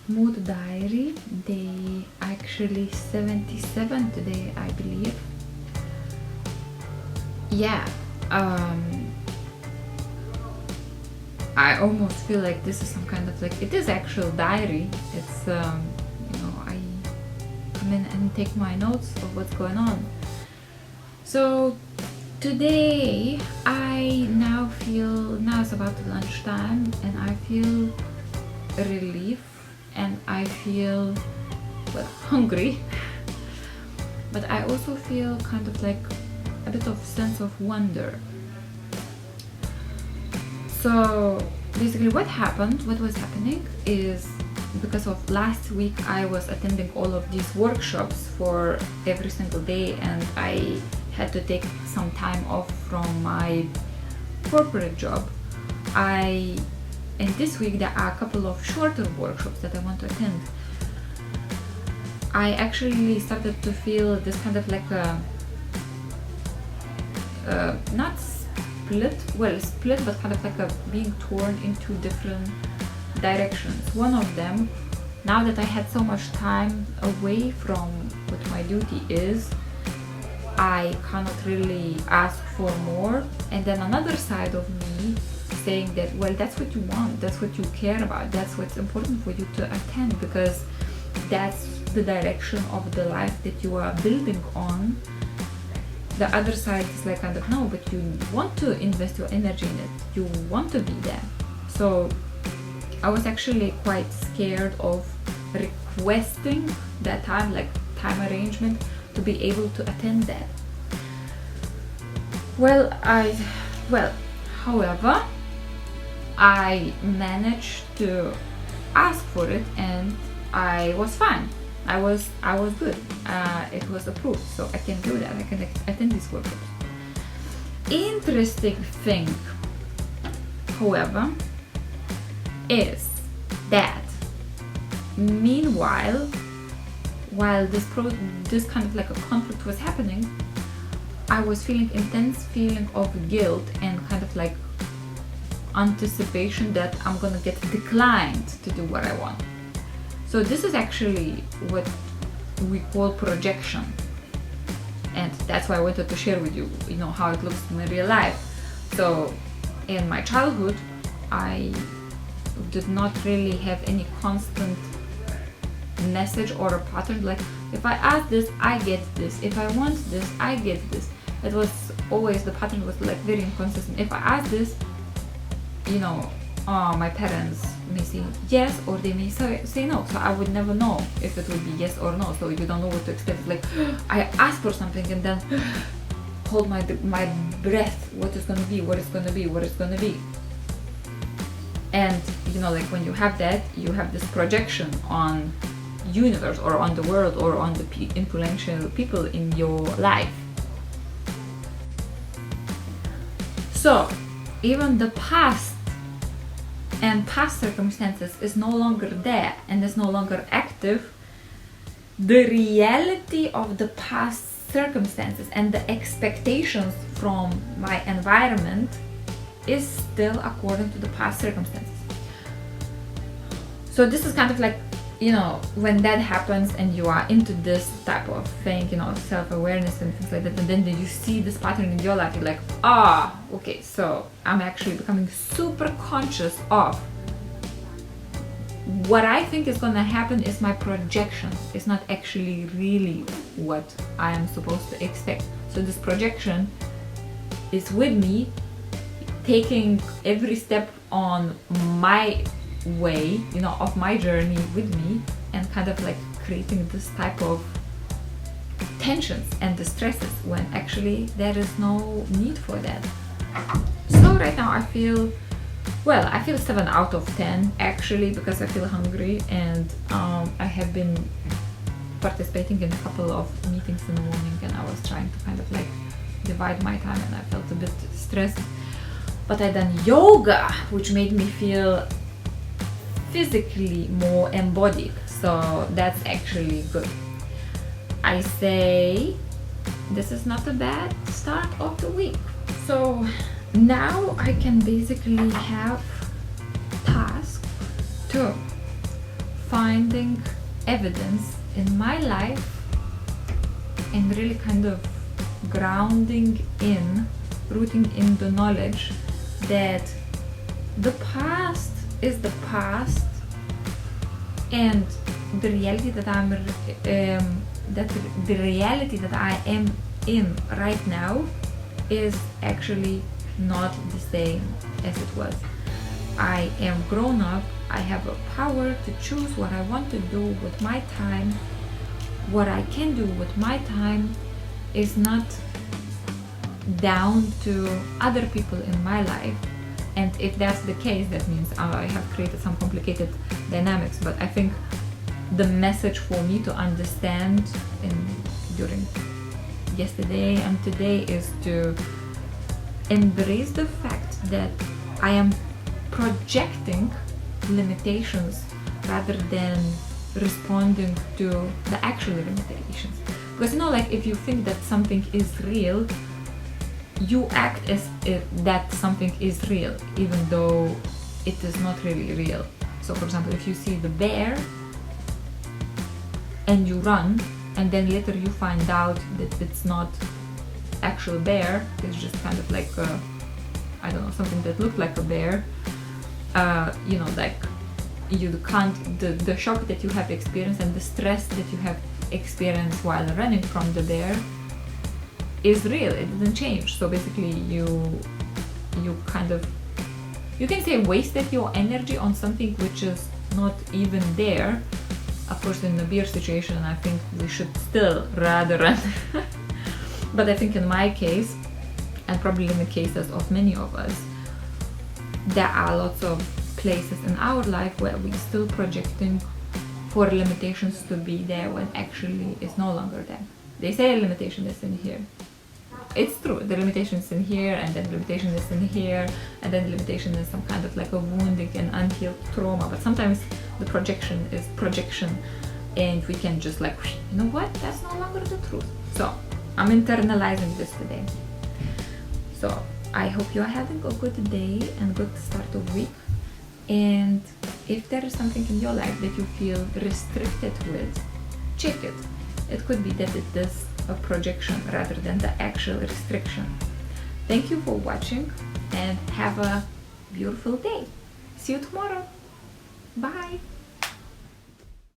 mood diary, day actually 77 today, I believe. Yeah, I almost feel like this is some kind of like, it is actual diary. It's I come in and take my notes of what's going on. So today now it's about lunchtime, and I feel relief, and I feel hungry, but I also feel kind of like a bit of sense of wonder. So basically what was happening is, because of last week I was attending all of these workshops for every single day, and I had to take some time off from my corporate job. And this week there are a couple of shorter workshops that I want to attend. I actually started to feel this kind of like not split, but kind of like a being torn into different directions. One of them, now that I had so much time away from what my duty is, I cannot really ask for more. And then another side of me saying that, well, that's what you want, that's what you care about, that's what's important for you to attend, because that's the direction of the life that you are building on. The other side is like, kind of, no, but you want to invest your energy in it, you want to be there. So I was actually quite scared of requesting that time, like time arrangement, to be able to attend that. However, I managed to ask for it, and I was fine. I was good. It was approved, so I can do that. I can attend these workshops. Interesting thing, however, is that meanwhile, while this kind of like a conflict was happening, I was feeling intense feeling of guilt and kind of like anticipation that I'm gonna get declined to do what I want. So this is actually what we call projection, and that's why I wanted to share with you, how it looks in real life. So in my childhood, I did not really have any constant message or a pattern, like if I ask this, I get this, if I want this, I get this. It was always, the pattern was like very inconsistent. If I ask this, my parents may say yes, or they may say no, so I would never know if it would be yes or no. So you don't know what to expect. Like, I ask for something and then hold my breath, what is going to be, what is going to be, what is going to be. And like when you have that, you have this projection on universe or on the world or on the influential people in your life. So even the past and past circumstances is no longer there and is no longer active, the reality of the past circumstances and the expectations from my environment is still according to the past circumstances. So this is kind of like, when that happens and you are into this type of thing, self-awareness and things like that, and then you see this pattern in your life, you're like, okay, so I'm actually becoming super conscious of what I think is gonna happen is my projection. It's not actually really what I am supposed to expect. So this projection is with me, taking every step on my way, of my journey with me, and kind of like creating this type of tensions and distresses when actually there is no need for that. So right now I feel 7 out of 10 actually, because I feel hungry, and I have been participating in a couple of meetings in the morning, and I was trying to kind of like divide my time, and I felt a bit stressed. But I done yoga, which made me feel physically more embodied, so that's actually good. I say this is not a bad start of the week. So now I can basically have task to finding evidence in my life and really kind of grounding in, rooting in the knowledge that the past is the past, and the reality that the reality that I am in right now is actually not the same as it was. I am grown up. I have a power to choose what I want to do with my time. What I can do with my time is not down to other people in my life. And if that's the case, that means I have created some complicated dynamics. But I think the message for me to understand during yesterday and today is to embrace the fact that I am projecting limitations rather than responding to the actual limitations. Because like if you think that something is real, you act as if that something is real, even though it is not really real. So for example, if you see the bear and you run, and then later you find out that it's not actual bear, it's just kind of like I don't know, something that looked like a bear, like you can't, the shock that you have experienced and the stress that you have experienced while running from the bear is real, it didn't change. So basically you kind of, you can say, wasted your energy on something which is not even there. Of course, in the beer situation, I think we should still rather run. But I think in my case, and probably in the cases of many of us, there are lots of places in our life where we're still projecting for limitations to be there when actually it's no longer there. They say a limitation is in here. It's true, the limitation is in here, and then the limitation is in here, and then the limitation is some kind of like a wounding and unhealed trauma. But sometimes the projection is projection, and we can just like, you know what, that's no longer the truth. So I'm internalizing this today. So I hope you are having a good day and good start of week. And if there is something in your life that you feel restricted with, check it. It could be that it is a projection rather than the actual restriction. Thank you for watching and have a beautiful day. See you tomorrow. Bye.